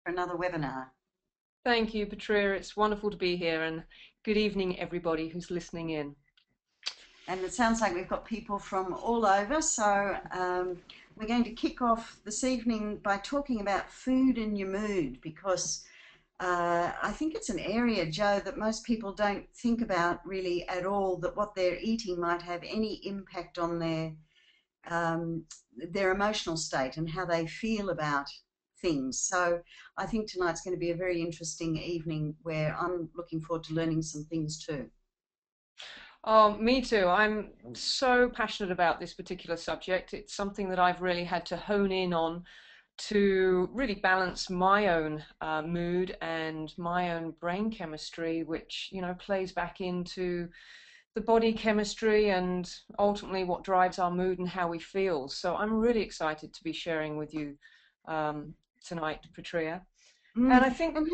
for another webinar. Thank you, Petrea. It's wonderful to be here, and good evening, everybody who's listening in. And it sounds like we've got people from all over, so we're going to kick off this evening by talking about food and your mood, because I think it's an area, Jo, that most people don't think about really at all, that what they're eating might have any impact on their emotional state and how they feel about things. So I think tonight's going to be a very interesting evening where I'm looking forward to learning some things too. Oh, me too. I'm so passionate about this particular subject. It's something that I've really had to hone in on to really balance my own mood and my own brain chemistry, which, plays back into the body chemistry and ultimately what drives our mood and how we feel. So I'm really excited to be sharing with you tonight, Petrea. And I think And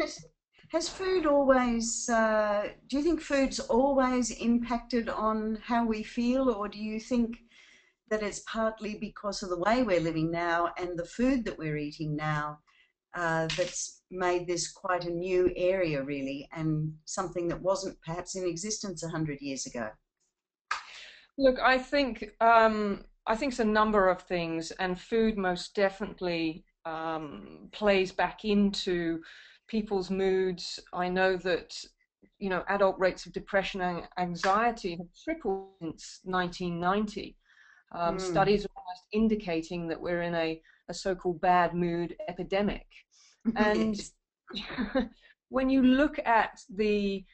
has food always, do you think food's always impacted on how we feel, or do you think that it's partly because of the way we're living now and the food that we're eating now that's made this quite a new area, really, and something that wasn't perhaps in existence 100 years ago? Look, I think it's a number of things, and food most definitely plays back into people's moods. I know that adult rates of depression and anxiety have tripled since 1990. Mm. Studies are almost indicating that we're in a so-called bad mood epidemic. And Yes. when you look at the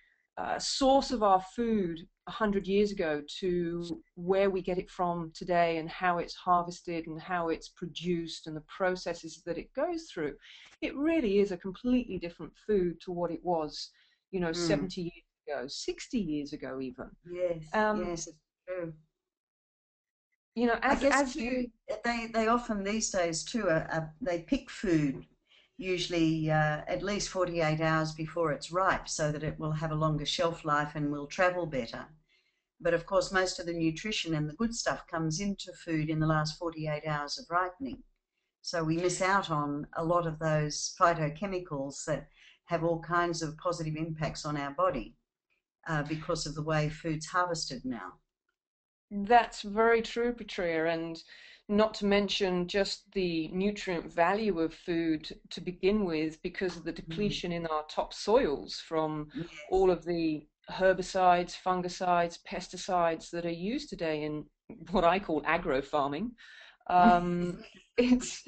source of our food 100 years ago to where we get it from today and how it's harvested and how it's produced and the processes that it goes through, it really is a completely different food to what it was, Mm. 70 years ago, 60 years ago even. Yes, Um, yes, it's true. I guess as too, you they often these days too they pick food usually at least 48 hours before it's ripe so that it will have a longer shelf life and will travel better. But of course, most of the nutrition and the good stuff comes into food in the last 48 hours of ripening. So we miss out on a lot of those phytochemicals that have all kinds of positive impacts on our body because of the way food's harvested now. That's very true, Petria, and not to mention just the nutrient value of food to begin with, because of the Mm. depletion in our topsoils from Yes. all of the herbicides, fungicides, pesticides that are used today in what I call agro farming. Um, it's,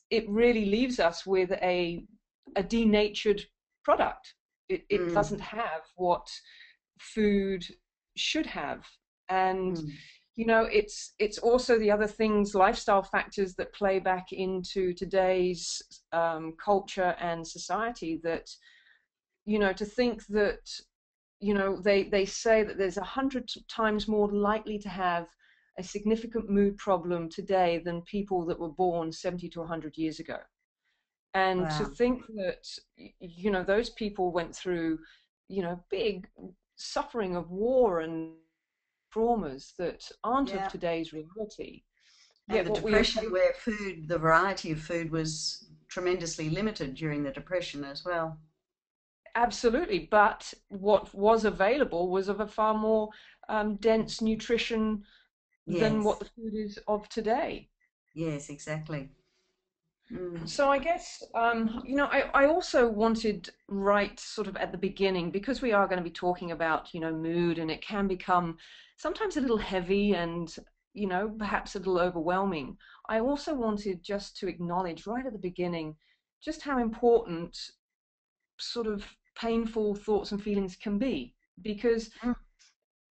it really leaves us with a denatured product. It Mm. doesn't have what food should have. And Mm. it's also the other things, lifestyle factors that play back into today's culture and society, that to think that they say that there's 100 times more likely to have a significant mood problem today than people that were born 70 to 100 years ago. And to Wow. think that those people went through big suffering of war and traumas that aren't of Yeah. today's reality. And Yet the what we are depression where food, the variety of food was tremendously limited during the depression as well. absolutely, but what was available was of a far more dense nutrition than what Yes. the food is of today. Yes, exactly. Mm. So I guess, I also wanted right sort of at the beginning, because we are going to be talking about, mood, and it can become sometimes a little heavy and, perhaps a little overwhelming. I also wanted just to acknowledge right at the beginning just how important sort of painful thoughts and feelings can be. Because Mm.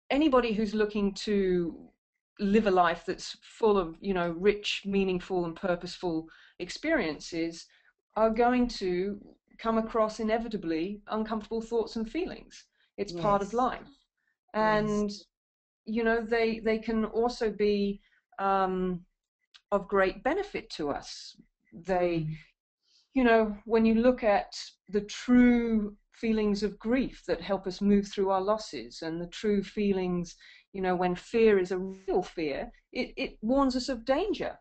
anybody who's looking to live a life that's full of, rich, meaningful, and purposeful experiences are going to come across inevitably uncomfortable thoughts and feelings. It's part of Yes. life. Yes. And, they can also be of great benefit to us. They, Mm. when you look at the true feelings of grief that help us move through our losses, and the true feelings, when fear is a real fear, it warns us of danger.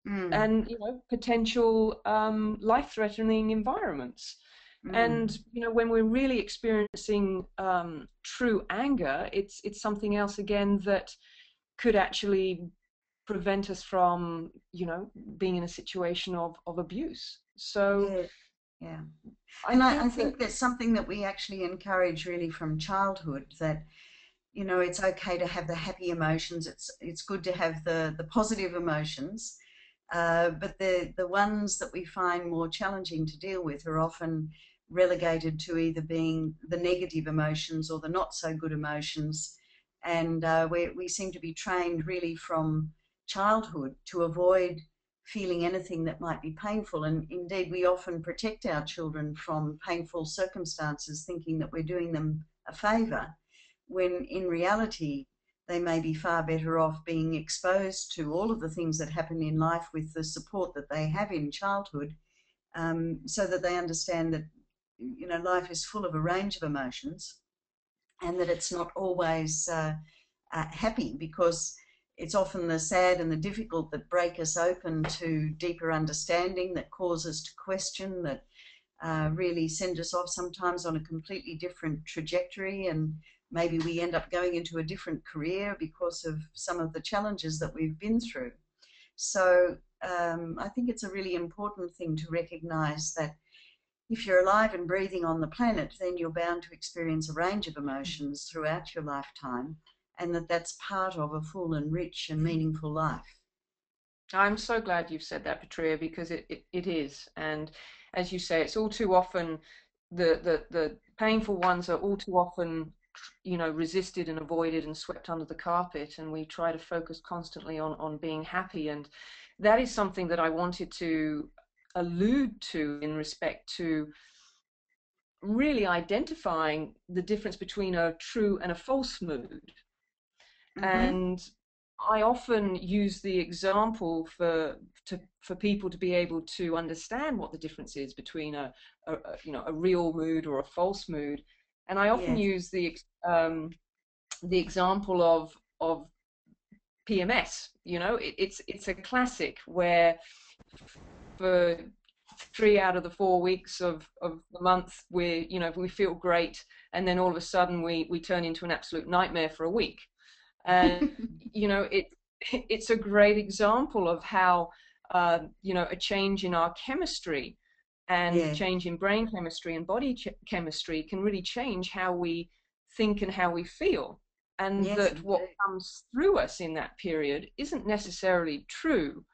Mm, and potential life-threatening environments. And mm. when we're really experiencing true anger, it's something else again that could actually prevent us from being in a situation of abuse. So Yeah, yeah. I And I think that think that's something that we actually encourage really from childhood, that it's okay to have the happy emotions. It's good to have the positive emotions, but the ones that we find more challenging to deal with are often relegated to either being the negative emotions or the not so good emotions, and we seem to be trained really from childhood to avoid feeling anything that might be painful. And indeed, we often protect our children from painful circumstances, thinking that we're doing them a favour, when in reality they may be far better off being exposed to all of the things that happen in life with the support that they have in childhood, so that they understand that life is full of a range of emotions, and that it's not always happy, because it's often the sad and the difficult that break us open to deeper understanding, that cause us to question, that really send us off sometimes on a completely different trajectory, and maybe we end up going into a different career because of some of the challenges that we've been through. So I think it's a really important thing to recognize that if you're alive and breathing on the planet, then you're bound to experience a range of emotions throughout your lifetime, and that's part of a full and rich and meaningful life. I'm so glad you've said that, Petrea, because it is. And as you say, it's all too often the painful ones are all too often, resisted and avoided and swept under the carpet. And we try to focus constantly on being happy. And that is something that I wanted to allude to in respect to really identifying the difference between a true and a false mood. Mm-hmm. And I often use the example for people to be able to understand what the difference is between a real mood or a false mood. And I often Yes. use the example of PMS. It's a classic where for 3 out of the 4 weeks of the month we feel great, and then all of a sudden we turn into an absolute nightmare for a week. And it's a great example of how a change in our chemistry and Yeah. change in brain chemistry and body chemistry can really change how we think and how we feel, and Yes, that what indeed. comes through us in that period isn't necessarily true.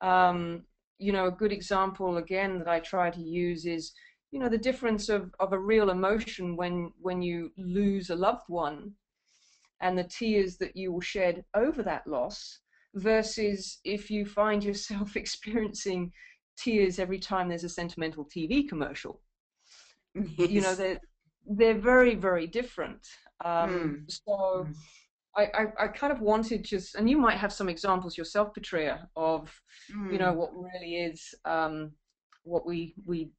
um, a good example again that I try to use is the difference of a real emotion when you lose a loved one, and the tears that you will shed over that loss, versus if you find yourself experiencing tears every time there's a sentimental TV commercial. You know, Yes. they're very, very different. Mm. So Mm. I kind of wanted just, and you might have some examples yourself, Petrea, of, Mm. what really is what we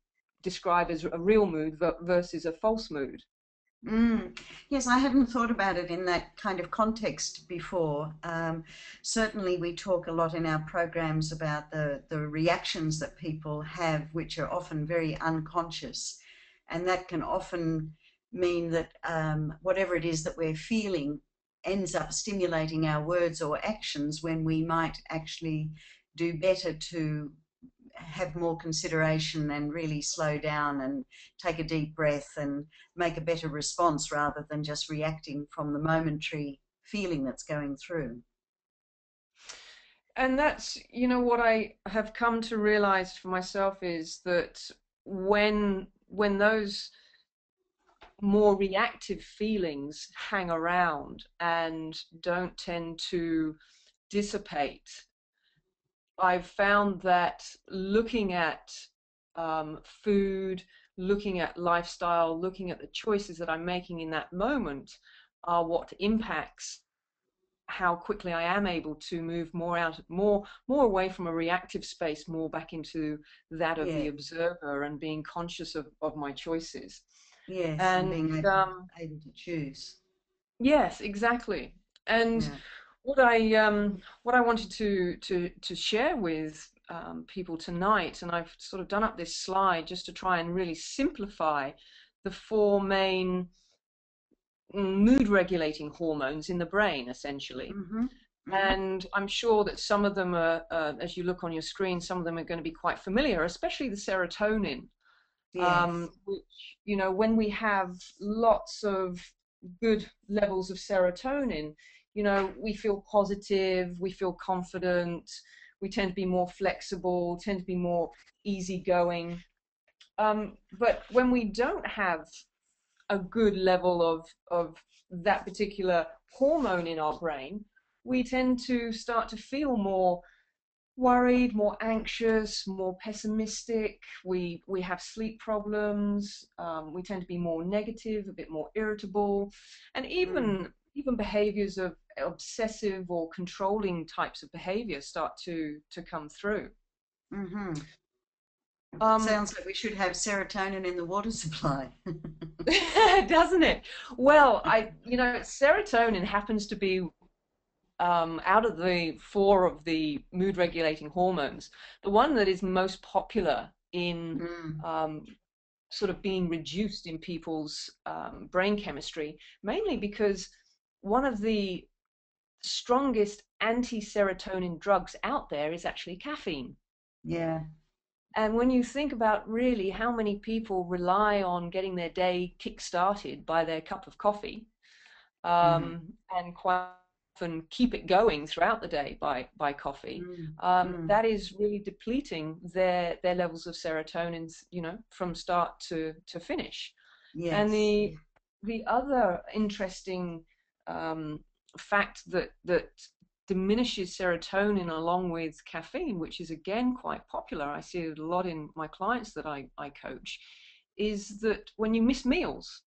describe as a real mood versus a false mood. Mm. Yes, I hadn't thought about it in that kind of context before. Certainly, we talk a lot in our programs about the reactions that people have, which are often very unconscious. And that can often mean that whatever it is that we're feeling ends up stimulating our words or actions, when we might actually do better to have more consideration and really slow down and take a deep breath and make a better response, rather than just reacting from the momentary feeling that's going through. And that's, what I have come to realize for myself is that when those more reactive feelings hang around and don't tend to dissipate, I've found that looking at food, looking at lifestyle, looking at the choices that I'm making in that moment are what impacts how quickly I am able to move more away from a reactive space, more back into that of the Yeah, observer and being conscious of my choices. yes, and And being able to choose. yes, exactly. And Yeah. what I wanted to share with people tonight, and I've sort of done up this slide just to try and really simplify the four main mood regulating hormones in the brain, essentially. Mm-hmm. Mm-hmm. And I'm sure that some of them are, as you look on your screen, some of them are going to be quite familiar, especially the serotonin, Yes. which, when we have lots of good levels of serotonin, we feel positive, we feel confident, we tend to be more flexible, tend to be more easygoing. But when we don't have a good level of that particular hormone in our brain, we tend to start to feel more worried, more anxious, more pessimistic. We have sleep problems. We tend to be more negative, a bit more irritable, and Mm. even behaviors of obsessive or controlling types of behavior start to come through. Mm-hmm. Um, Sounds like we should have serotonin in the water supply. doesn't it? Well, serotonin happens to be out of the four of the mood regulating hormones, the one that is most popular in Mm. um, sort of being reduced in people's brain chemistry, mainly because one of the strongest anti-serotonin drugs out there is actually caffeine. Yeah. And when you think about really how many people rely on getting their day kick-started by their cup of coffee, Mm-hmm. and quite often keep it going throughout the day by coffee, Mm. Mm. that is really depleting their levels of serotonin, from start to finish. And Yes. the other interesting um, fact that diminishes serotonin along with caffeine, which is again quite popular, I see it a lot in my clients that I coach, is that when you miss meals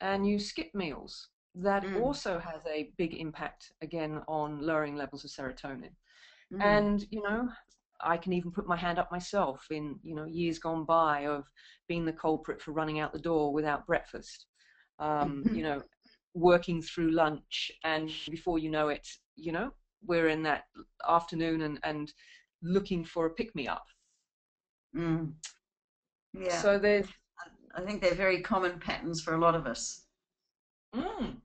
and you skip meals, that Mm. also has a big impact again on lowering levels of serotonin. Mm. And, I can even put my hand up myself in, years gone by of being the culprit for running out the door without breakfast, Mm. working through lunch. And before you know it, we're in that afternoon and looking for a pick me up. Mm. Yeah. So there's, I think they're very common patterns for a lot of us. mm,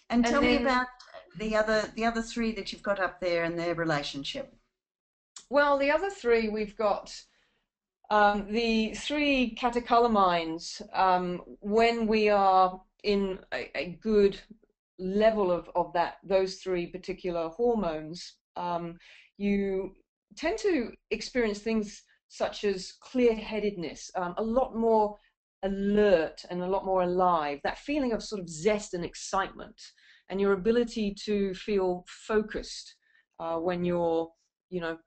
And tell and me then about the other three that you've got up there and their relationship. well, the other three we've got the three catecholamines, when we are in a good level of those three particular hormones, you tend to experience things such as clear-headedness, a lot more alert and a lot more alive, that feeling of sort of zest and excitement, and your ability to feel focused when you're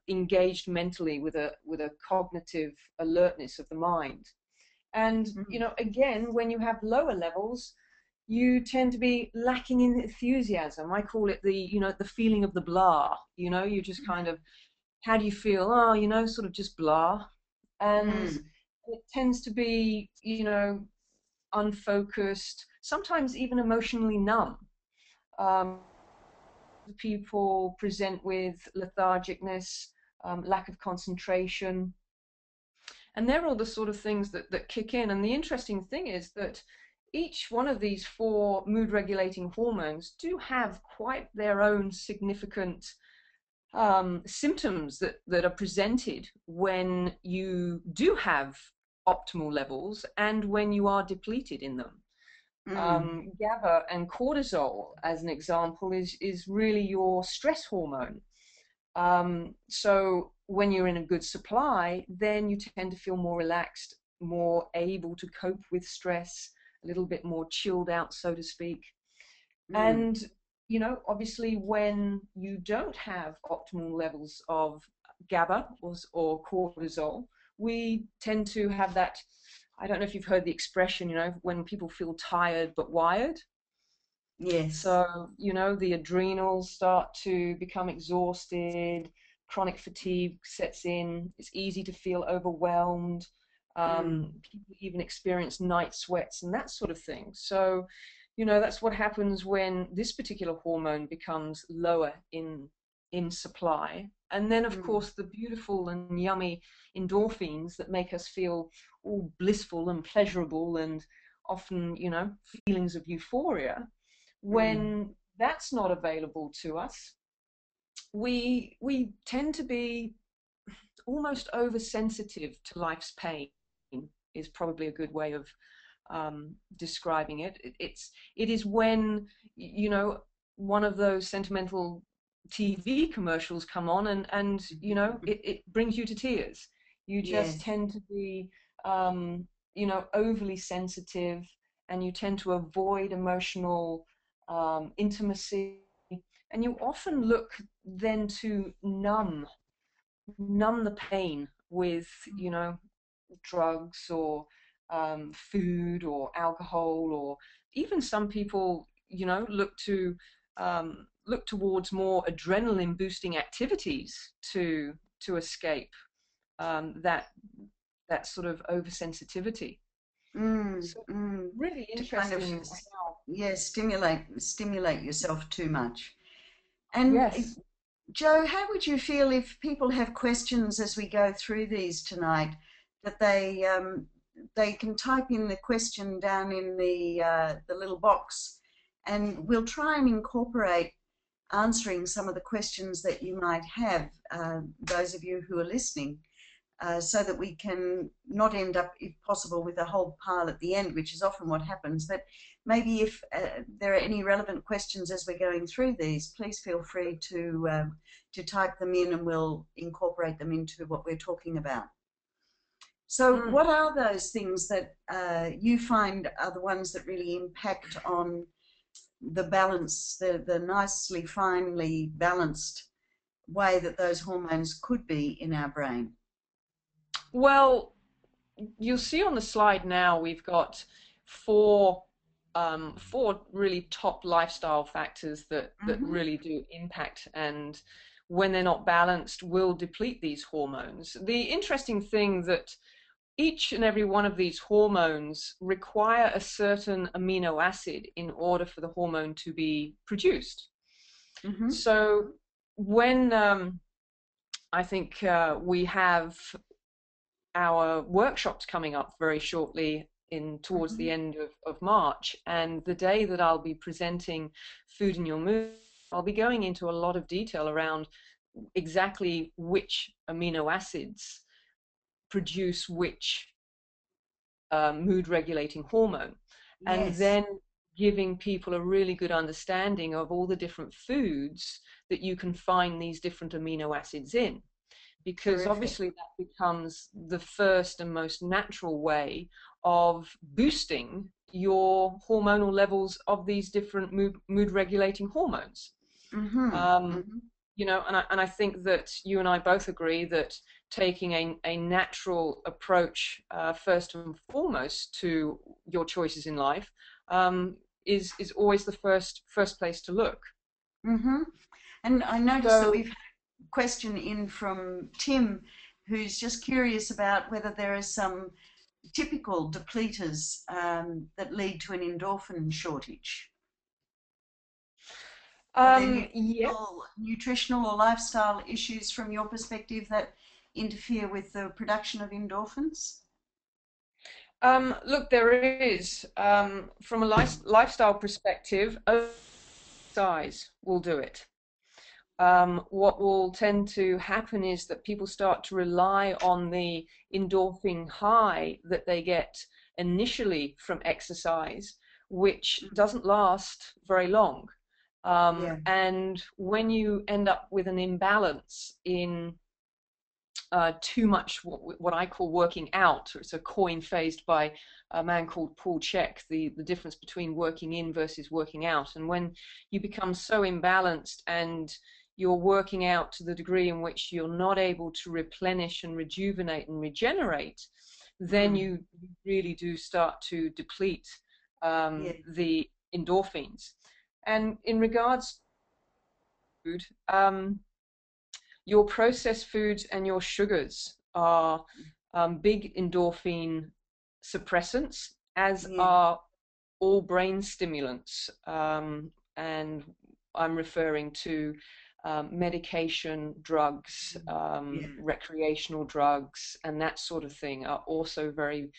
engaged mentally with a cognitive alertness of the mind. And Mm. again, when you have lower levels, you tend to be lacking in enthusiasm. I call it the feeling of the blah. You just kind of, how do you feel? Oh, sort of just blah. And Mm. it tends to be, unfocused, sometimes even emotionally numb. Um, People present with lethargicness, lack of concentration, and they're all the sort of things that kick in. And the interesting thing is that each one of these four mood regulating hormones do have quite their own significant symptoms that are presented when you do have optimal levels and when you are depleted in them. Mm. GABA and cortisol, as an example, is really your stress hormone. So when you're in a good supply, then you tend to feel more relaxed, more able to cope with stress, a little bit more chilled out, so to speak. Mm. And, obviously, when you don't have optimal levels of GABA or cortisol, we tend to have that. I don't know if you've heard the expression, when people feel tired but wired. Yes. So, the adrenals start to become exhausted, chronic fatigue sets in, it's easy to feel overwhelmed. Mm. People even experience night sweats and that sort of thing. So, that's what happens when this particular hormone becomes lower in supply. And then, of Mm, course, the beautiful and yummy endorphins that make us feel all blissful and pleasurable and often, feelings of euphoria. mm, When that's not available to us, we tend to be almost oversensitive to life's pain, is probably a good way of describing it. It is when one of those sentimental TV commercials come on, and it brings you to tears. You just yes. tend to be overly sensitive, and you tend to avoid emotional intimacy, and you often look then to numb the pain with drugs or food or alcohol, or even some people look towards more adrenaline boosting activities to escape that sort of oversensitivity. Mm, So mm. really To kind of, interesting how. yeah, stimulate yourself too much. And Yes. Joe, how would you feel if people have questions as we go through these tonight, that they can type in the question down in the little box, and we'll try and incorporate answering some of the questions that you might have, those of you who are listening, so that we can not end up, if possible, with a whole pile at the end, which is often what happens. But maybe if there are any relevant questions as we're going through these, please feel free to type them in, and we'll incorporate them into what we're talking about. So, Mm. what are those things that you find are the ones that really impact on the balance, the nicely, finely balanced way that those hormones could be in our brain? Well, you'll see on the slide now we've got four four really top lifestyle factors that Mm-hmm. really do impact, and when they're not balanced will deplete these hormones. The interesting thing that each and every one of these hormones require a certain amino acid in order for the hormone to be produced. Mm-hmm. So when I think we have our workshops coming up very shortly in towards Mm-hmm. the end of March, and the day that I'll be presenting Food in Your Mood, I'll be going into a lot of detail around exactly which amino acids produce which mood regulating hormone, and Yes, then giving people a really good understanding of all the different foods that you can find these different amino acids in, because terrific. obviously that becomes the first and most natural way of boosting your hormonal levels of these different mood regulating hormones. Mm-hmm. Um, Mm-hmm. and I think that you and I both agree that taking a natural approach, first and foremost, to your choices in life, is always the first place to look. Mm-hmm. And I noticed that So we've had a question in from Tim, who's just curious about whether there are some typical depleters that lead to an endorphin shortage. Are there yeah. nutritional or lifestyle issues from your perspective that interfere with the production of endorphins? Look, there is, from a lifestyle perspective, size will do it. What will tend to happen is that people start to rely on the endorphin high that they get initially from exercise, which doesn't last very long. Yeah. And when you end up with an imbalance in too much what I call working out. It's a coin phased by a man called Paul Chek, the difference between working in versus working out. And when you become so imbalanced and you're working out to the degree in which you're not able to replenish and rejuvenate and regenerate, then Mm. you really do start to deplete Yeah. the endorphins. And in regards to food, your processed foods and your sugars are big endorphin suppressants, as Yeah. are all brain stimulants, and I'm referring to medication, drugs, Yeah, recreational drugs, and that sort of thing are also very,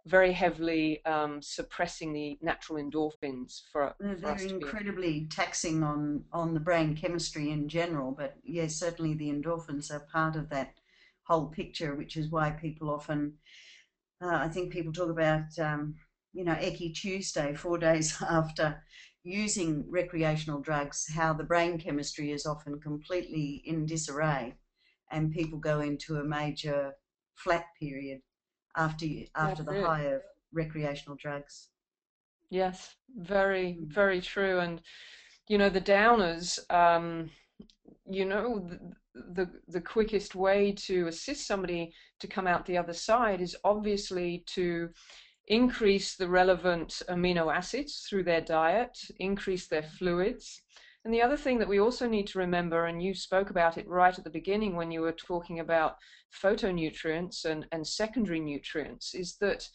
very heavily suppressing the natural endorphins for they're us to be. incredibly taxing on the brain chemistry in general. But yes, certainly the endorphins are part of that whole picture, which is why people often, I think people talk about, Ecce Tuesday, 4 days after using recreational drugs, how the brain chemistry is often completely in disarray, and people go into a major flat period after That's after the it. high of recreational drugs. Yes, very, Mm. very true. And the downers, you know, the quickest way to assist somebody to come out the other side is obviously to increase the relevant amino acids through their diet, increase their fluids. And the other thing that we also need to remember, and you spoke about it right at the beginning when you were talking about phytonutrients and secondary nutrients, is that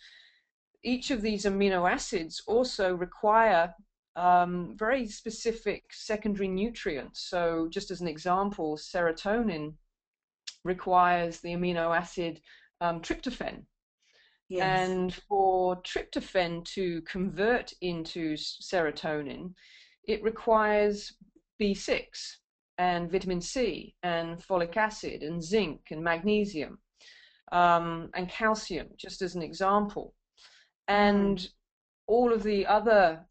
each of these amino acids also require very specific secondary nutrients. So, just as an example, serotonin requires the amino acid tryptophan. Yes, And for tryptophan to convert into serotonin, it requires B6 and vitamin C and folic acid and zinc and magnesium and calcium, just as an example. mm, And all of the other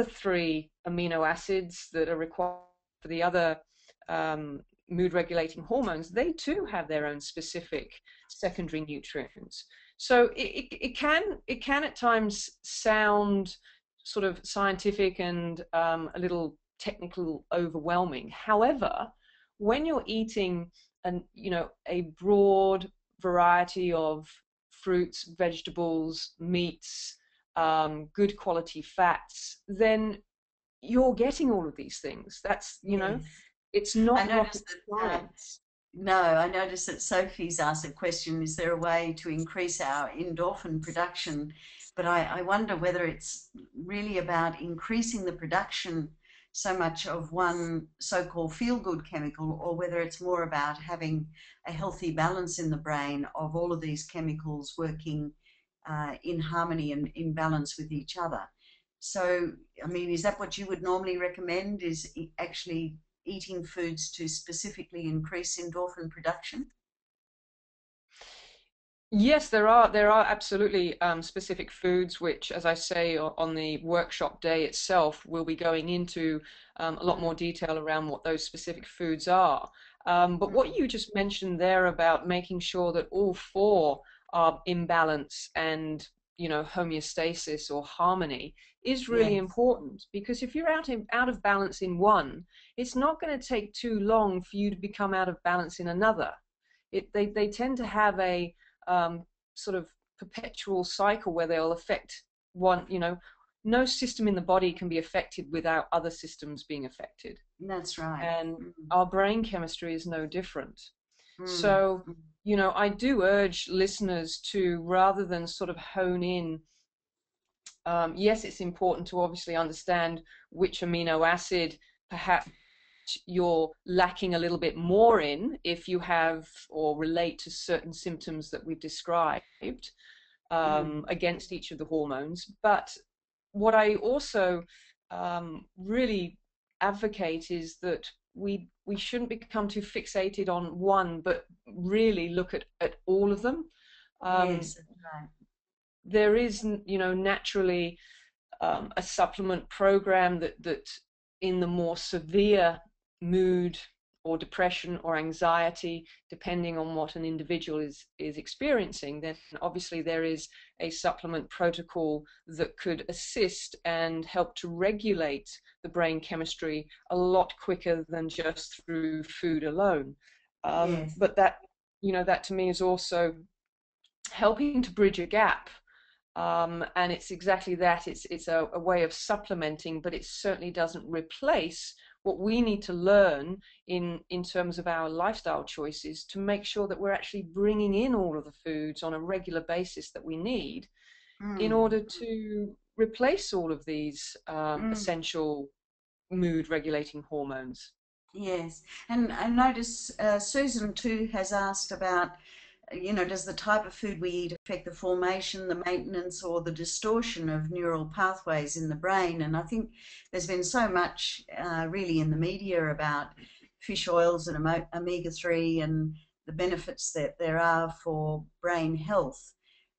three amino acids that are required for the other mood regulating hormones, they too have their own specific secondary nutrients. So it can at times sound sort of scientific and a little technical, overwhelming. However, when you're eating a broad variety of fruits, vegetables, meats, good quality fats, then you're getting all of these things. yes. It's I not rocket noticed that. science. No, I noticed that Sophie's asked a question: is there a way to increase our endorphin production? But I wonder whether it's really about increasing the production so much of one so-called feel-good chemical, or whether it's more about having a healthy balance in the brain of all of these chemicals working in harmony and in balance with each other. So, I mean, is that what you would normally recommend? Is actually eating foods to specifically increase endorphin production? Yes, there are absolutely specific foods which, as I say, on the workshop day itself, we'll be going into a lot more Mm, detail around what those specific foods are. But what mm, you just mentioned there about making sure that all four are in balance and homeostasis or harmony is really yes, important, because if you're out of balance in one, it's not going to take too long for you to become out of balance in another. They tend to have a um, sort of perpetual cycle where they'll affect one, no system in the body can be affected without other systems being affected. that's right. And Mm, our brain chemistry is no different. mm, So, mm, I do urge listeners to, rather than sort of hone in, yes, it's important to obviously understand which amino acid perhaps you're lacking a little bit more in if you have or relate to certain symptoms that we've described mm, against each of the hormones. But what I also really advocate is that we shouldn't become too fixated on one, but really look at all of them. Um, yes, that's right. there is, naturally a supplement program that in the more severe mood or depression or anxiety, depending on what an individual is experiencing, then obviously there is a supplement protocol that could assist and help to regulate the brain chemistry a lot quicker than just through food alone. Yes, But that to me is also helping to bridge a gap, and it's exactly that. It's a way of supplementing, but it certainly doesn't replace what we need to learn in terms of our lifestyle choices to make sure that we're actually bringing in all of the foods on a regular basis that we need in mm, order to replace all of these Mm. essential mood regulating hormones. Yes, and I notice Susan too has asked about, does the type of food we eat affect the formation, the maintenance, or the distortion of neural pathways in the brain? And I think there's been so much really in the media about fish oils and omega-3 and the benefits that there are for brain health,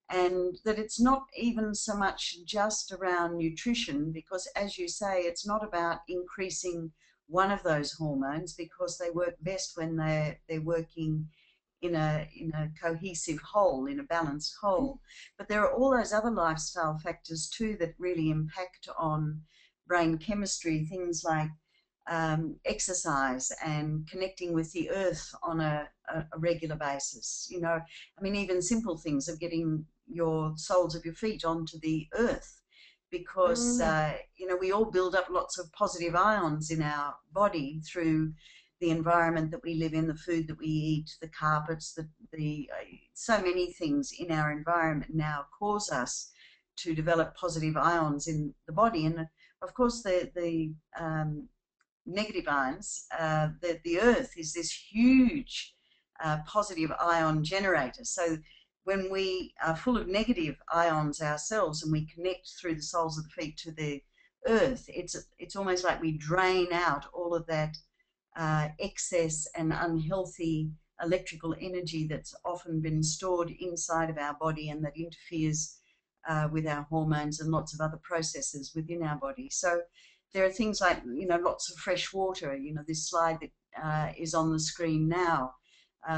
and that it's not even so much just around nutrition, because as you say, it's not about increasing one of those hormones, because they work best when they're working in a cohesive whole, in a balanced whole. But there are all those other lifestyle factors too that really impact on brain chemistry, things like exercise and connecting with the earth on a regular basis. I mean, even simple things of getting your soles of your feet onto the earth, because Mm, we all build up lots of positive ions in our body through the environment that we live in, the food that we eat, the carpets, the so many things in our environment now cause us to develop positive ions in the body. And of course, the negative ions, the earth is this huge positive ion generator. So when we are full of negative ions ourselves and we connect through the soles of the feet to the earth, it's almost like we drain out all of that excess and unhealthy electrical energy that's often been stored inside of our body and that interferes with our hormones and lots of other processes within our body. So there are things like, lots of fresh water, this slide that is on the screen now,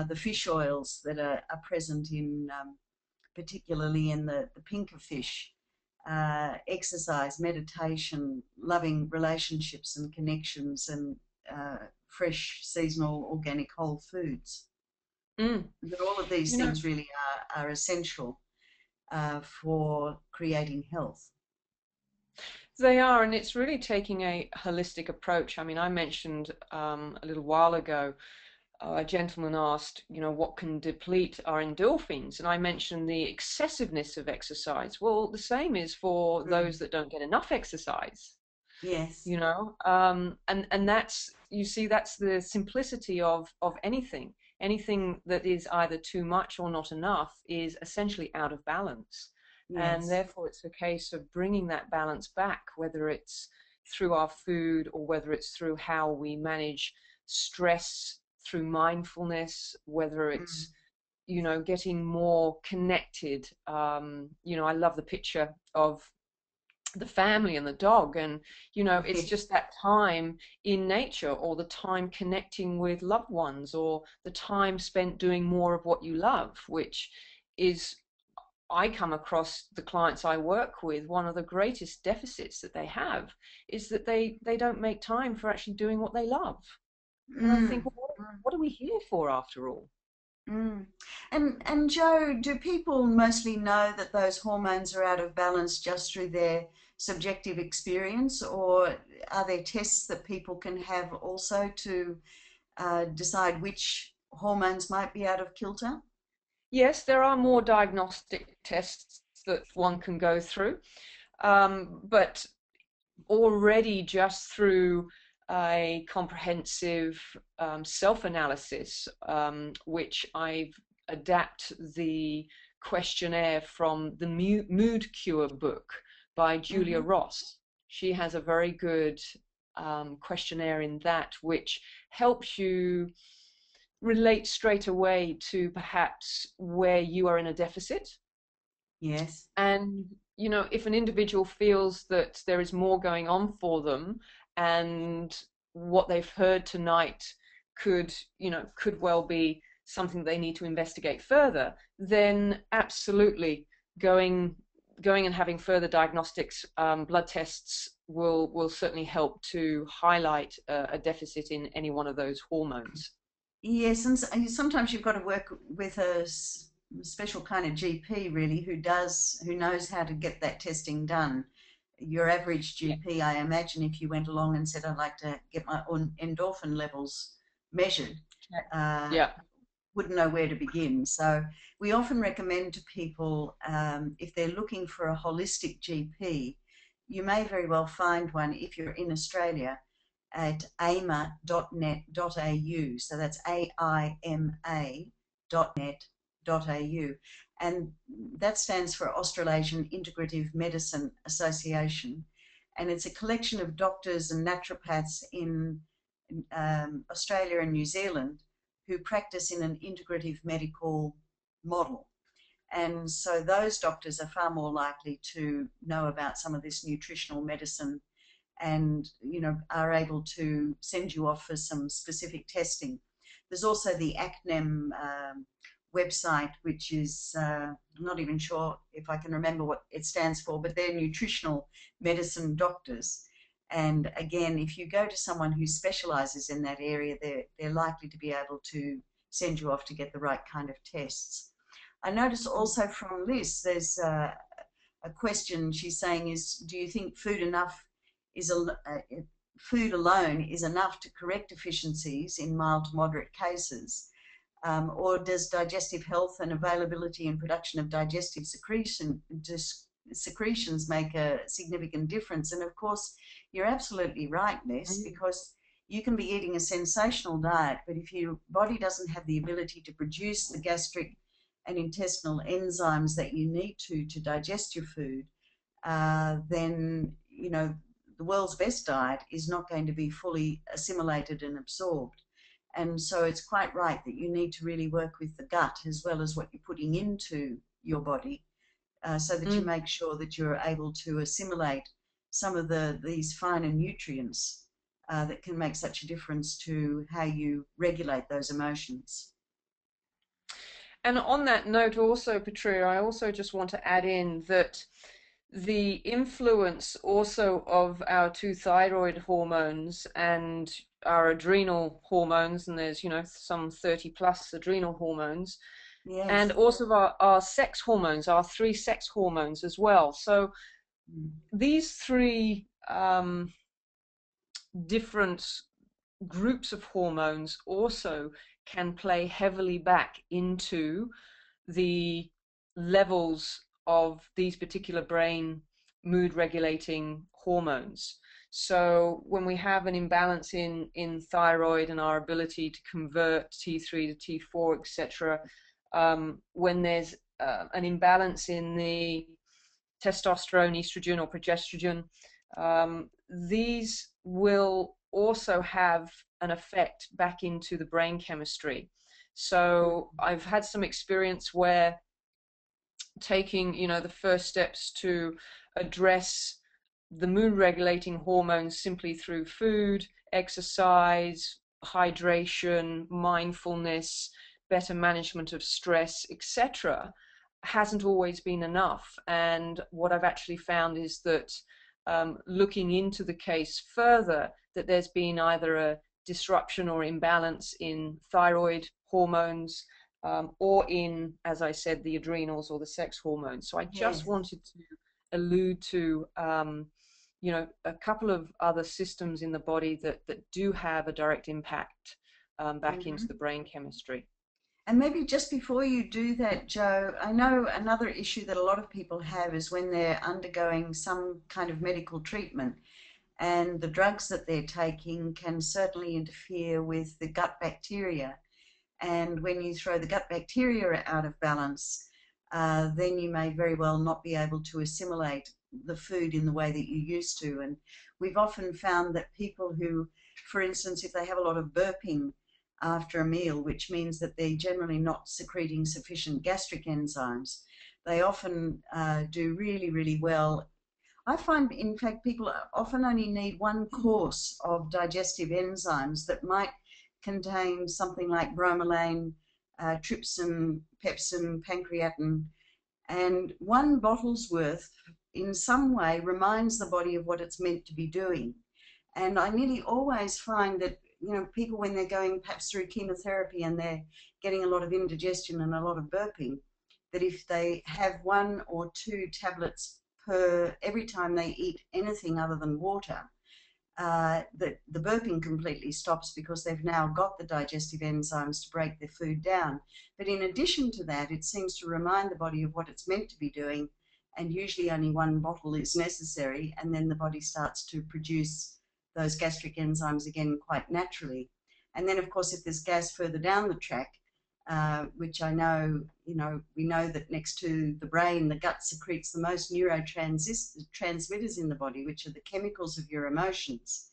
the fish oils that are present in, particularly in the pinker fish, exercise, meditation, loving relationships and connections, and fresh, seasonal, organic, whole foods. mm. That all of these You know, things really are essential for creating health. they are, and it's really taking a holistic approach. I mean, I mentioned a little while ago, a gentleman asked, what can deplete our endorphins? And I mentioned the excessiveness of exercise. Well, the same is for Mm. those that don't get enough exercise. Yes. And that's, you see, that's the simplicity of anything that is either too much or not enough is essentially out of balance. And Yes. therefore it's a case of bringing that balance back, whether it's through our food or whether it's through how we manage stress through mindfulness, whether Mm. it's getting more connected. I love the picture of the family and the dog, and it's Yes. just that time in nature, or the time connecting with loved ones, or the time spent doing more of what you love, which is, I come across the clients I work with, one of the greatest deficits that they have is that they don't make time for actually doing what they love. And I think, Mm. well, Mm. what are we here for after all? Mm. And Joe, do people mostly know that those hormones are out of balance just through their subjective experience, or are there tests that people can have also to decide which hormones might be out of kilter? Yes, there are more diagnostic tests that one can go through, but already just through a comprehensive self-analysis, which I've adapt the questionnaire from the Mood Cure book by Julia Mm-hmm. Ross. She has a very good questionnaire in that, which helps you relate straight away to perhaps where you are in a deficit. Yes. And, if an individual feels that there is more going on for them, and what they've heard tonight could well be something they need to investigate further, then absolutely going and having further diagnostics, blood tests will certainly help to highlight a deficit in any one of those hormones. Yes, and sometimes you've got to work with a special kind of GP really, who knows how to get that testing done. Your average Yeah. GP, I imagine, if you went along and said, I'd like to get my own endorphin levels measured, uh, Yeah. wouldn't know where to begin. So we often recommend to people, if they're looking for a holistic GP, you may very well find one if you're in Australia at aima.net.au. So that's aima.net.au. And that stands for Australasian Integrative Medicine Association. And it's a collection of doctors and naturopaths in Australia and New Zealand who practice in an integrative medical model. And so those doctors are far more likely to know about some of this nutritional medicine and, are able to send you off for some specific testing. There's also the ACNEM website, which is, I'm not even sure if I can remember what it stands for, but they're nutritional medicine doctors. And again, if you go to someone who specializes in that area, they're likely to be able to send you off to get the right kind of tests. I notice also from Liz, there's a question she's saying is, do you think food alone is enough to correct deficiencies in mild to moderate cases? Or does digestive health and availability and production of digestive secretions make a significant difference? And of course, you're absolutely right, Liz, because you can be eating a sensational diet, but if your body doesn't have the ability to produce the gastric and intestinal enzymes that you need to digest your food, then, the world's best diet is not going to be fully assimilated and absorbed. And so it's quite right that you need to really work with the gut as well as what you're putting into your body, so that you make sure that you're able to assimilate some of these finer nutrients that can make such a difference to how you regulate those emotions. And on that note also, Petrea, I also just want to add in that the influence also of our two thyroid hormones and our adrenal hormones, and there's, some 30 plus adrenal hormones, Yes. and also our sex hormones, our three sex hormones as well. So these three different groups of hormones also can play heavily back into the levels of these particular brain mood regulating hormones. So when we have an imbalance in thyroid and our ability to convert T3 to T4, etc., when there's an imbalance in the testosterone, estrogen, or progesterone, these will also have an effect back into the brain chemistry. So I've had some experience where taking, the first steps to address the mood regulating hormones simply through food, exercise, hydration, mindfulness, better management of stress, etc., hasn't always been enough. And what I've actually found is that looking into the case further, that there's been either a disruption or imbalance in thyroid hormones, or in, as I said, the adrenals or the sex hormones. So I just wanted to allude to, a couple of other systems in the body that do have a direct impact back into the brain chemistry. And maybe just before you do that, Jo, I know another issue that a lot of people have is when they're undergoing some kind of medical treatment, and the drugs that they're taking can certainly interfere with the gut bacteria. And when you throw the gut bacteria out of balance, then you may very well not be able to assimilate the food in the way that you used to. And we've often found that people who, for instance, if they have a lot of burping after a meal, which means that they're generally not secreting sufficient gastric enzymes, they often do really, really well. I find, in fact, people often only need one course of digestive enzymes that might contain something like bromelain, trypsin, pepsin, pancreatin, and one bottle's worth in some way reminds the body of what it's meant to be doing. And I nearly always find that, people when they're going perhaps through chemotherapy and they're getting a lot of indigestion and a lot of burping, that if they have 1 or 2 tablets every time they eat anything other than water, the burping completely stops because they've now got the digestive enzymes to break their food down. But in addition to that, it seems to remind the body of what it's meant to be doing, and usually only one bottle is necessary, and then the body starts to produce those gastric enzymes again quite naturally. And then, of course, if there's gas further down the track, which I know, we know that next to the brain, the gut secretes the most neurotransmitters in the body, which are the chemicals of your emotions.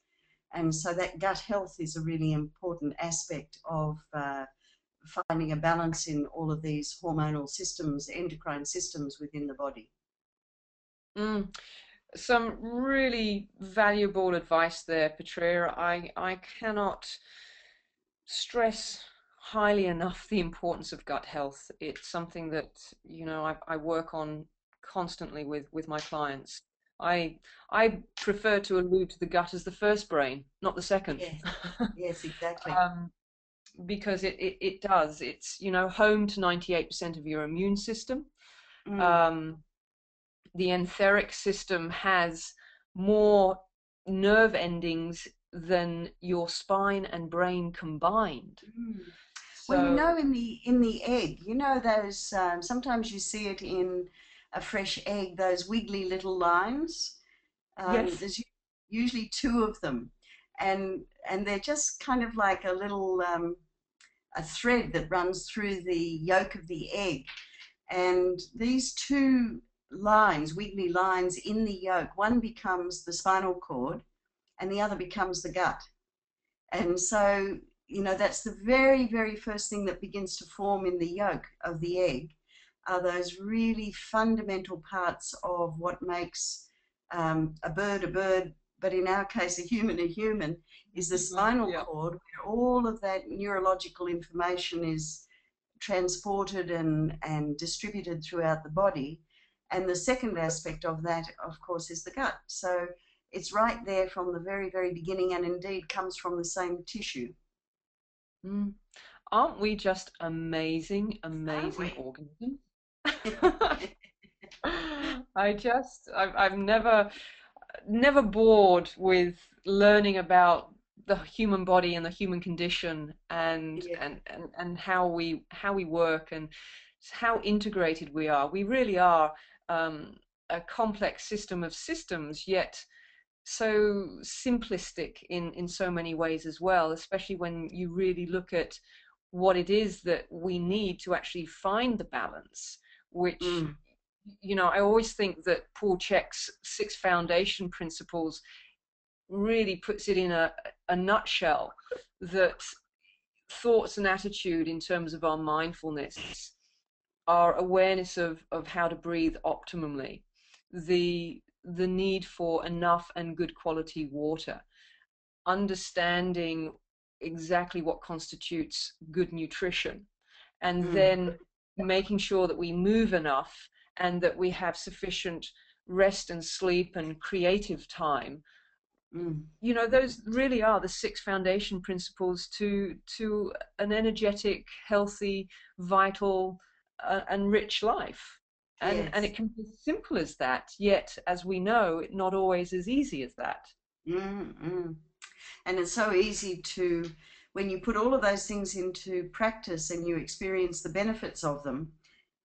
And so that gut health is a really important aspect of finding a balance in all of these hormonal systems, endocrine systems within the body. Mm. Some really valuable advice there, Petrea. I cannot stress highly enough the importance of gut health. It's something that, I work on constantly with my clients. I I prefer to allude to the gut as the first brain, not the second. Yes, yes, exactly. um, because it does. It's, home to 98% of your immune system. Mm, Um, the entheric system has more nerve endings than your spine and brain combined. mm. Well, So, in the egg, those sometimes you see it in a fresh egg, those wiggly little lines. yes. There's usually two of them, and they're just kind of like a little a thread that runs through the yolk of the egg. And these two lines, wiggly lines in the yolk, one becomes the spinal cord and the other becomes the gut. And so, that's the very, very first thing that begins to form in the yolk of the egg are those really fundamental parts of what makes a bird, but in our case, a human, is the spinal Yeah. cord, where all of that neurological information is transported and distributed throughout the body. And the second aspect of that, of course, is the gut. So it's right there from the very, very beginning, and indeed comes from the same tissue. Mm. Aren't we just amazing, Aren't amazing we? organisms? I've never bored with learning about the human body and the human condition and Yeah. how we work and how integrated we are. We really are um, a complex system of systems, yet so simplistic in so many ways as well, especially when you really look at what it is that we need to actually find the balance, which, Mm, I always think that Paul Chek's six foundation principles really puts it in a nutshell, that thoughts and attitude in terms of our mindfulness, our awareness of how to breathe optimally, the need for enough and good quality water, understanding exactly what constitutes good nutrition, and mm, then making sure that we move enough and that we have sufficient rest and sleep and creative time. mm. Those really are the six foundation principles to an energetic, healthy, vital, and rich life. And Yes. it can be as simple as that, yet, as we know, not always as easy as that. Mm, mm. And it's so easy to, when you put all of those things into practice and you experience the benefits of them,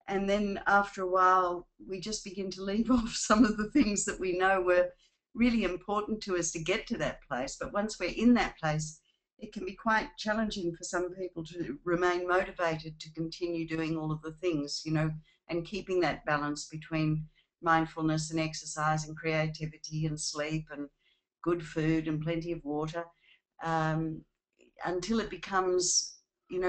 and then after a while, we just begin to leave off some of the things that we know were really important to us to get to that place. But once we're in that place, it can be quite challenging for some people to remain motivated to continue doing all of the things, and keeping that balance between mindfulness and exercise and creativity and sleep and good food and plenty of water, um, until it becomes,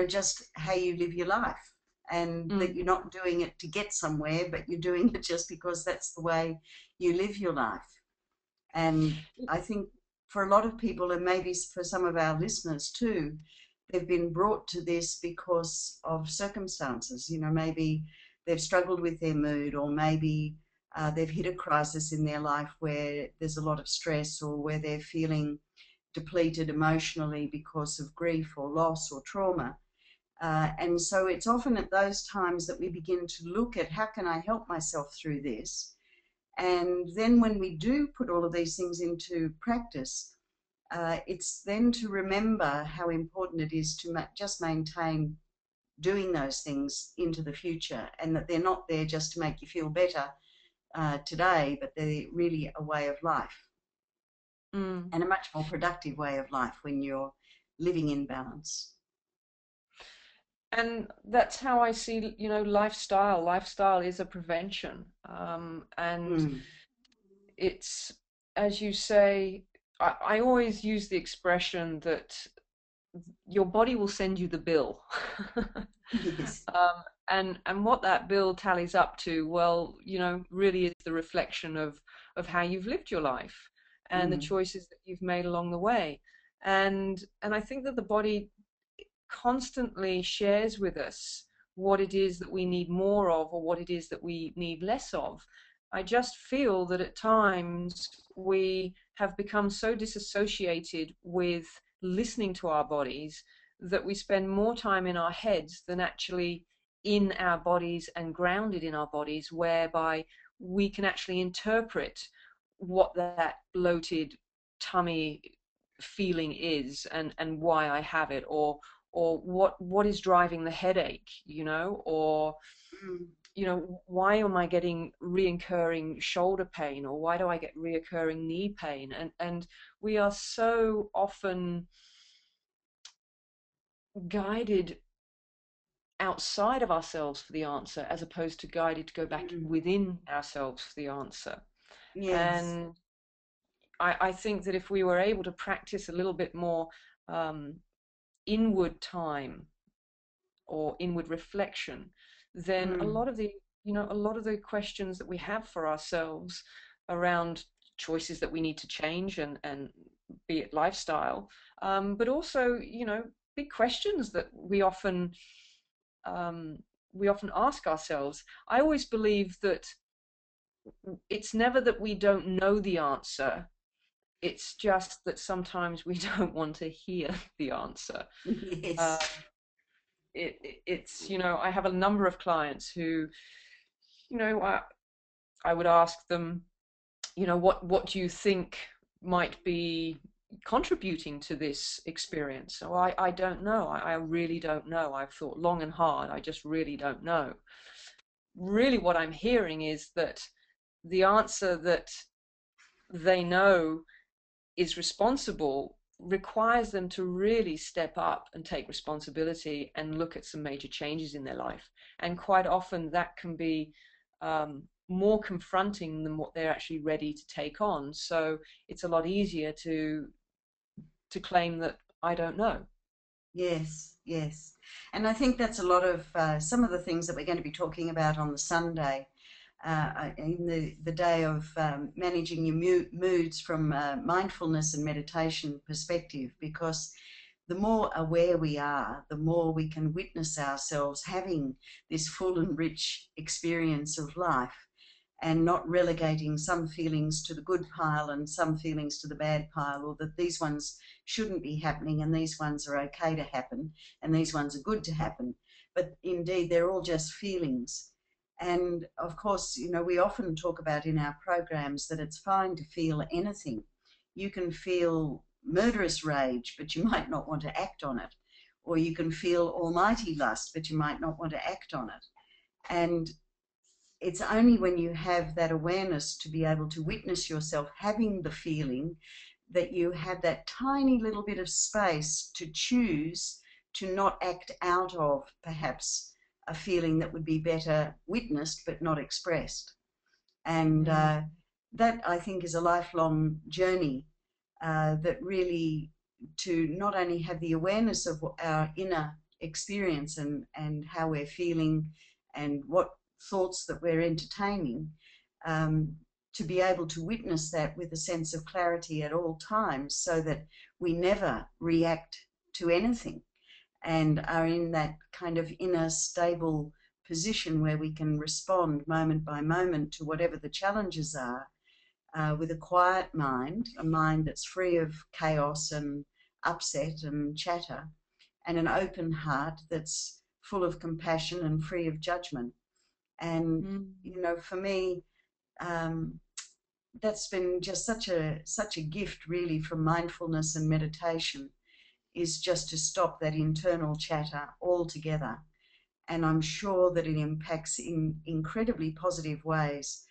just how you live your life, and that Mm. you're not doing it to get somewhere, but you're doing it just because that's the way you live your life. And I think for a lot of people, and maybe for some of our listeners too, they've been brought to this because of circumstances. Maybe they've struggled with their mood, or maybe they've hit a crisis in their life where there's a lot of stress, or where they're feeling depleted emotionally because of grief or loss or trauma. And so it's often at those times that we begin to look at, how can I help myself through this? And then when we do put all of these things into practice, it's then to remember how important it is to just maintain doing those things into the future, and that they're not there just to make you feel better, today, but they're really a way of life, Mm. and a much more productive way of life when you're living in balance. And that's how I see, lifestyle. Lifestyle is a prevention. And Mm. it's, as you say, I always use the expression that your body will send you the bill. Yes. And what that bill tallies up to, well, really is the reflection of how you've lived your life and the Mm. choices that you've made along the way. And I think that the body constantly shares with us what it is that we need more of or what it is that we need less of. I just feel that at times we have become so disassociated with listening to our bodies that we spend more time in our heads than actually in our bodies and grounded in our bodies, whereby we can actually interpret what that bloated tummy feeling is and why I have it, or what is driving the headache, or Mm. why am I getting reoccurring shoulder pain, or why do I get reoccurring knee pain? And we are so often guided outside of ourselves for the answer, as opposed to guided to go back Mm. within ourselves for the answer. Yes. And I think that if we were able to practice a little bit more um, inward time or inward reflection, then a Mm. lot of the a lot of the questions that we have for ourselves around choices that we need to change, and be it lifestyle, but also big questions that um, we often ask ourselves. I always believe that it's never that we don't know the answer. It's just that sometimes we don't want to hear the answer. Uh, Yes. it's I have a number of clients who, you know, I, I would ask them, what do you think might be contributing to this experience? So I don't know. I really don't know. I've thought long and hard. I just really don't know. Really, what I'm hearing is that the answer that they know is responsible requires them to really step up and take responsibility and look at some major changes in their life. And quite often that can be more confronting than what they're actually ready to take on. So it's a lot easier to claim that I don't know. Yes. Yes. And I think that's a lot of some of the things that we're going to be talking about on the Sunday, in the day of managing your moods from mindfulness and meditation perspective, because the more aware we are, the more we can witness ourselves having this full and rich experience of life, and not relegating some feelings to the good pile and some feelings to the bad pile, or that these ones shouldn't be happening and these ones are okay to happen and these ones are good to happen. But indeed, they're all just feelings. And of course, we often talk about in our programs that it's fine to feel anything. You can feel murderous rage, but you might not want to act on it. Or you can feel almighty lust, but you might not want to act on it. And it's only when you have that awareness to be able to witness yourself having the feeling that you have that tiny little bit of space to choose to not act out of perhaps a feeling that would be better witnessed but not expressed. And Mm. that, I think, is a lifelong journey, that really, to not only have the awareness of our inner experience and how we're feeling and what thoughts that we're entertaining, um, to be able to witness that with a sense of clarity at all times, so that we never react to anything and are in that kind of inner stable position where we can respond moment by moment to whatever the challenges are, with a quiet mind, a mind that's free of chaos and upset and chatter, and an open heart that's full of compassion and free of judgment. And Mm. for me, um, that's been just such a gift, really, from mindfulness and meditation, is just to stop that internal chatter altogether. And I'm sure that it impacts in incredibly positive ways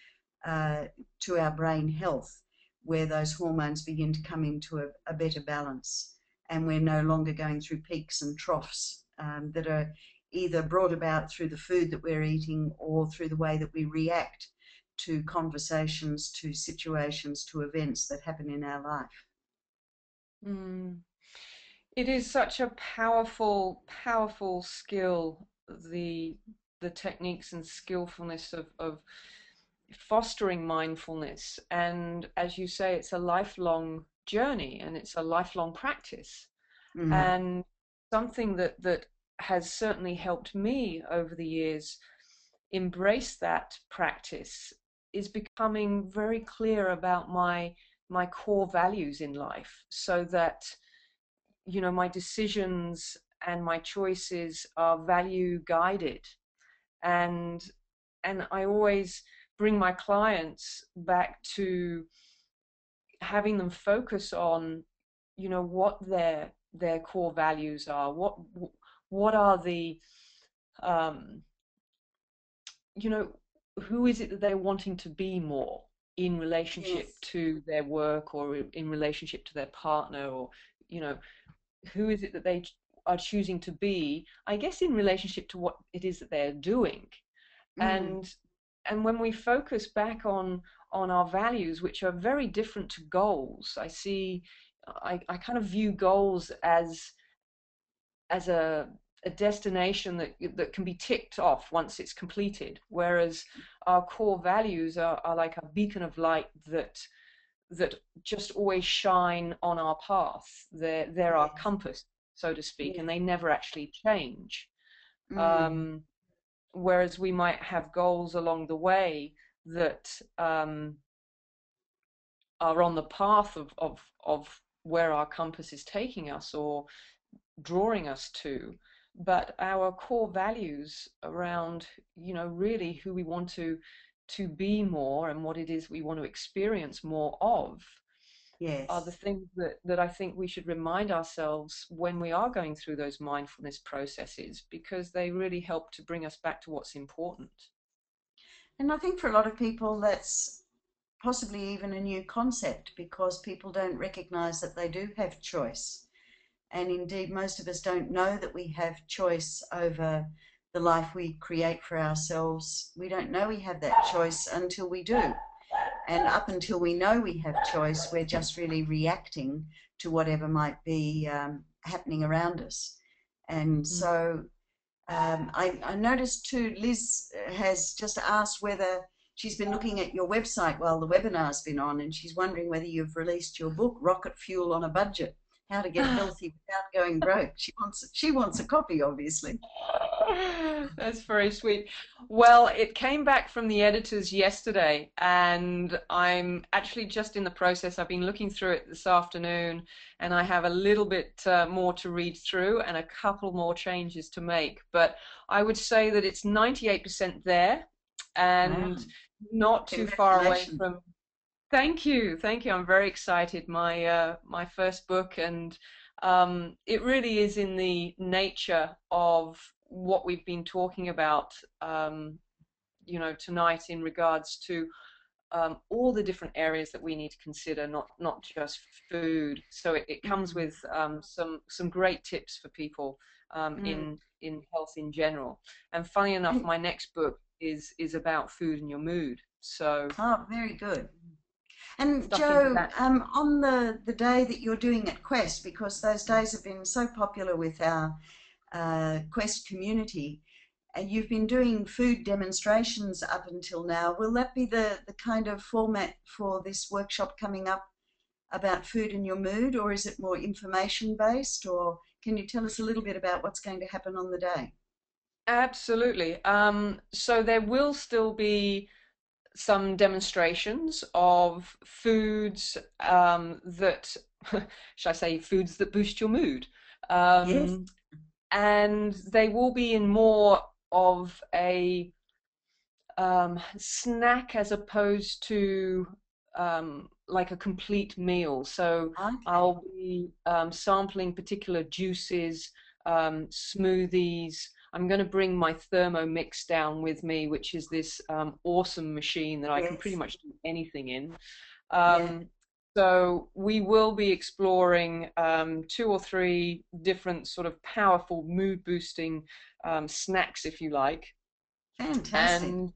uh, to our brain health, where those hormones begin to come into a better balance, and we're no longer going through peaks and troughs that are either brought about through the food that we're eating or through the way that we react to conversations, to situations, to events that happen in our life. Mm. It is such a powerful, powerful skill, the the techniques and skillfulness of fostering mindfulness. And as you say, it's a lifelong journey and it's a lifelong practice. Mm, And something that has certainly helped me over the years embrace that practice is becoming very clear about my core values in life, so that my decisions and my choices are value guided. And and I always bring my clients back to having them focus on what their core values are, what are the um you know who is it that they're wanting to be more in relationship yes. to their work, or in relationship to their partner, or you know who is it that they are choosing to be, I guess, in relationship to what it is that they're doing. Mm, And and when we focus back on our values, which are very different to goals, I kind of view goals as a destination that can be ticked off once it's completed, whereas our core values are like a beacon of light that just always shine on our path. They're our yes. compass, so to speak, and Yes. they never actually change. Mm, Um, Whereas we might have goals along the way that are on the path of where our compass is taking us or drawing us to. But our core values around, really who we want to be more and what it is we want to experience more of are the yes. things that I think we should remind ourselves when we are going through those mindfulness processes, because they really help to bring us back to what's important. And I think for a lot of people, that's possibly even a new concept because people don't recognize that they do have choice. And indeed, most of us don't know that we have choice over the life we create for ourselves. We don't know we have that choice until we do. And up until we know we have choice, we're just really reacting to whatever might be happening around us. And Mm. so I noticed too, Liz has just asked whether she's been looking at your website while the webinar's been on, and she's wondering whether you've released your book, Rocket Fuel on a Budget: How to Get Healthy Without Going Broke. She wants a copy, obviously. That's very sweet. Well, it came back from the editors yesterday, and I'm actually just in the process. I've been looking through it this afternoon, and I have a little bit more to read through and a couple more changes to make. But I would say that it's 98% there Wow, and not too far away congratulations. from. Thank you, thank you. I'm very excited. My first book, and it really is in the nature of what we've been talking about, tonight, in regards to all the different areas that we need to consider, not just food. So it comes Mm, with some great tips for people mm. in health in general. And funny enough, And my next book is about food and your mood. So oh, very good. And stuck into Joe, that. on the day that you're doing at Quest, because those days have been so popular with our Quest community, and you've been doing food demonstrations up until now. Will that be the kind of format for this workshop coming up about food and your mood, or is it more information based? Or can you tell us a little bit about what's going to happen on the day? Absolutely. So there will still be some demonstrations of foods that, should I say, foods that boost your mood. Yes. Um, and they will be in more of a snack as opposed to like a complete meal. So Okay. I'll be sampling particular juices, smoothies. I'm going to bring my Thermomix down with me, which is this awesome machine that I can pretty Yes. much do anything in. Yeah. Um, so we will be exploring two or three different sort of powerful mood boosting snacks, if you like. Fantastic. And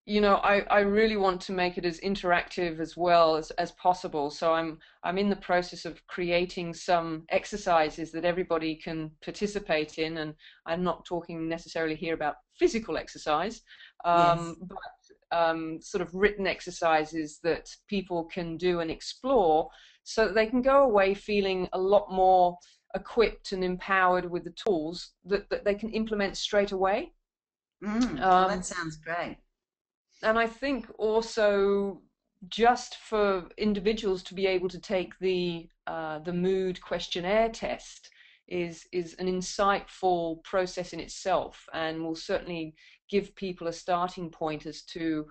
I really want to make it as interactive as well as possible. So I'm in the process of creating some exercises that everybody can participate in, and I'm not talking necessarily here about physical exercise, Yes. but sort of written exercises that people can do and explore, so that they can go away feeling a lot more equipped and empowered with the tools that they can implement straight away. Oh, that Um, sounds great. and I think also just for individuals to be able to take the mood questionnaire test is an insightful process in itself, and will certainly give people a starting point as to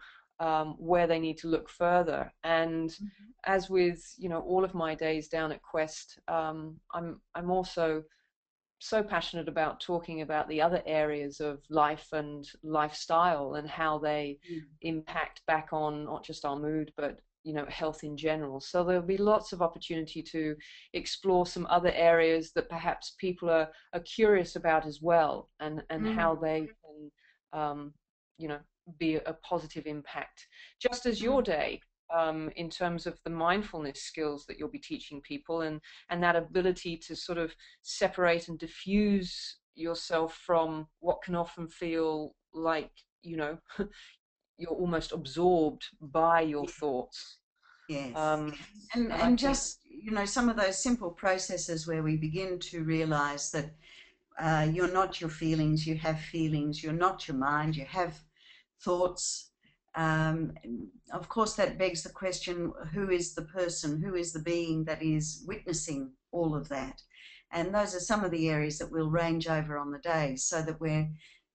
where they need to look further. And Mhm. as with all of my days down at Quest, I'm also so passionate about talking about the other areas of life and lifestyle and how they Mm. impact back on not just our mood, but health in general. So there'll be lots of opportunity to explore some other areas that perhaps people are curious about as well, and how Mm. they can you know be a positive impact, just as your Mm. day, in terms of the mindfulness skills that you'll be teaching people, and that ability to sort of separate and diffuse yourself from what can often feel like you know you're almost absorbed by your Yeah. thoughts. Yes. um, And and I and think just, some of those simple processes where we begin to realize that you're not your feelings, you have feelings, you're not your mind, you have thoughts. Um, of course, that begs the question, who is the person, who is the being that is witnessing all of that? And those are some of the areas that we'll range over on the day, so that we're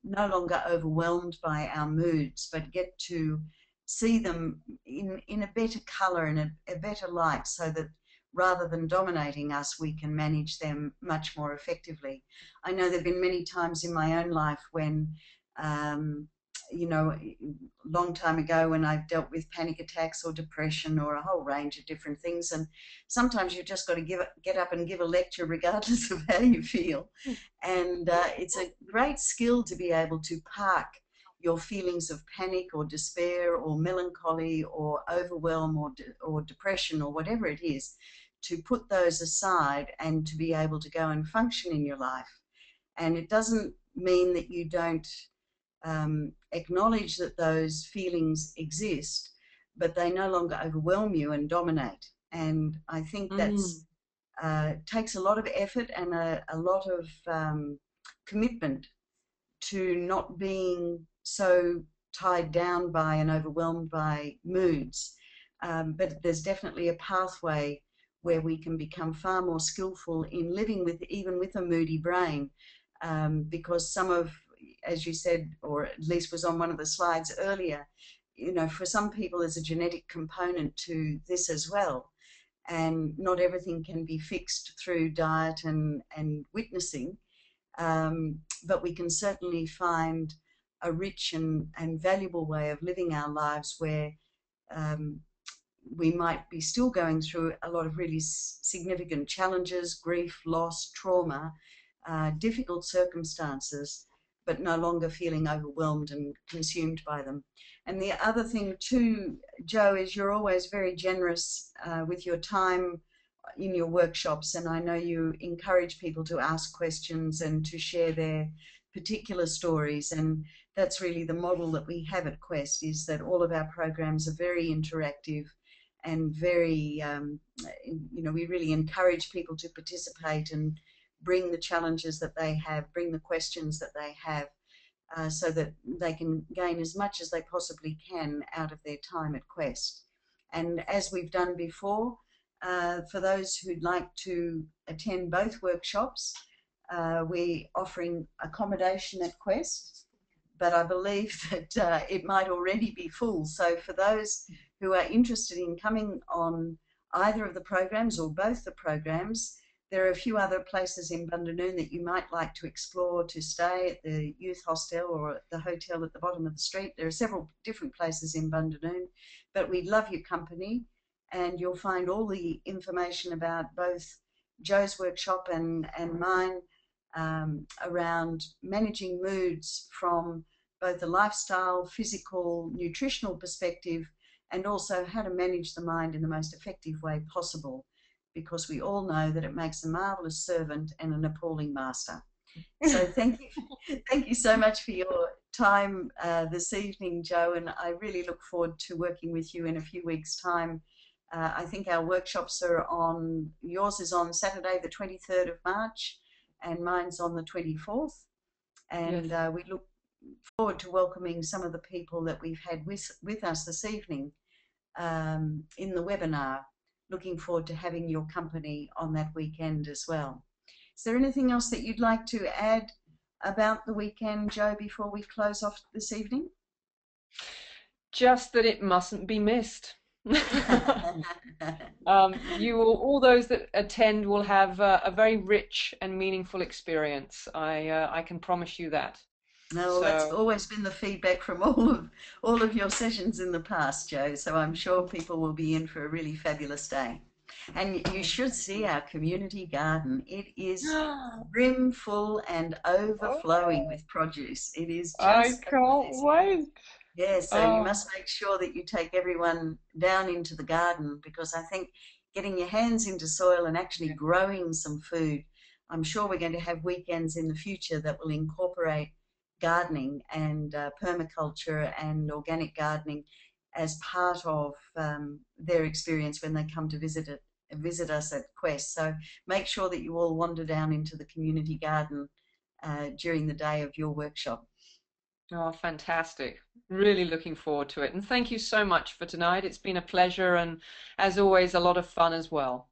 no longer overwhelmed by our moods, but get to see them in a better color and a better light, so that rather than dominating us, we can manage them much more effectively. I know there have been many times in my own life when, um, a long time ago, when I've dealt with panic attacks or depression or a whole range of different things. And sometimes you've just got to get up and give a lecture regardless of how you feel. And it's a great skill to be able to park your feelings of panic or despair or melancholy or overwhelm or depression or whatever it is, to put those aside and to be able to go and function in your life. And it doesn't mean that you don't acknowledge that those feelings exist, but they no longer overwhelm you and dominate. And I think mm, that's takes a lot of effort and a lot of commitment to not being so tied down by and overwhelmed by moods. But there's definitely a pathway where we can become far more skillful in living with, even with a moody brain, because some of, as you said, or at least was on one of the slides earlier, for some people there's a genetic component to this as well, and not everything can be fixed through diet and witnessing. But we can certainly find a rich and valuable way of living our lives where um, we might be still going through a lot of really significant challenges, grief, loss, trauma, difficult circumstances, but no longer feeling overwhelmed and consumed by them. And the other thing too, Jo, is you're always very generous with your time in your workshops, and I know you encourage people to ask questions and to share their particular stories. And that's really the model that we have at Quest, is that all of our programs are very interactive and very, we really encourage people to participate and bring the challenges that they have, bring the questions that they have, so that they can gain as much as they possibly can out of their time at Quest. And as we've done before, for those who'd like to attend both workshops, we're offering accommodation at Quest, but I believe that it might already be full. So for those who are interested in coming on either of the programs or both the programs, There are a few other places in Bundanoon that you might like to explore, to stay at the youth hostel or at the hotel at the bottom of the street. There are several different places in Bundanoon, but we love your company, and you'll find all the information about both Jo's workshop and mine, around managing moods from both a lifestyle, physical, nutritional perspective, and also how to manage the mind in the most effective way possible, because we all know that it makes a marvelous servant and an appalling master. So thank you so much for your time this evening, Jo, and I really look forward to working with you in a few weeks' time. I think our workshops are on, yours is on Saturday, the 23rd of March, and mine's on the 24th. And Yes. we look forward to welcoming some of the people that we've had with us this evening, in the webinar. Looking forward to having your company on that weekend as well. Is there anything else that you'd like to add about the weekend, Jo, before we close off this evening? Just that it mustn't be missed. All those that attend will have a very rich and meaningful experience. I can promise you that. No, well, that's So, always been the feedback from all of your sessions in the past, Jo. So I'm sure people will be in for a really fabulous day. And you should see our community garden. It is brim full and overflowing oh, with produce. It is I just can't amazing. wait. Yeah, so you Oh, must make sure that you take everyone down into the garden, because I think getting your hands into soil and actually yeah. growing some food, I'm sure we're going to have weekends in the future that will incorporate gardening and permaculture and organic gardening as part of their experience when they come to visit us at Quest. So make sure that you all wander down into the community garden during the day of your workshop. Oh, fantastic. Really looking forward to it. And thank you so much for tonight. It's been a pleasure and, as always, a lot of fun as well.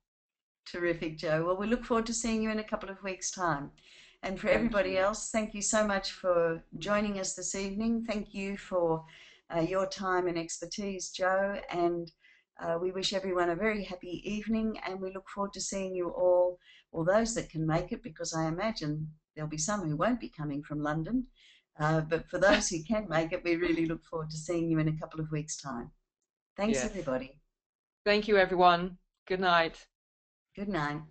Terrific, Jo. Well, we look forward to seeing you in a couple of weeks' time. And for Thank everybody you. else, thank you so much for joining us this evening. Thank you for your time and expertise, Jo. And we wish everyone a very happy evening. And we look forward to seeing you all, or those that can make it, because I imagine there'll be some who won't be coming from London. But for those who can make it, we really look forward to seeing you in a couple of weeks' time. Thanks, Yes. everybody. Thank you, everyone. Good night. Good night.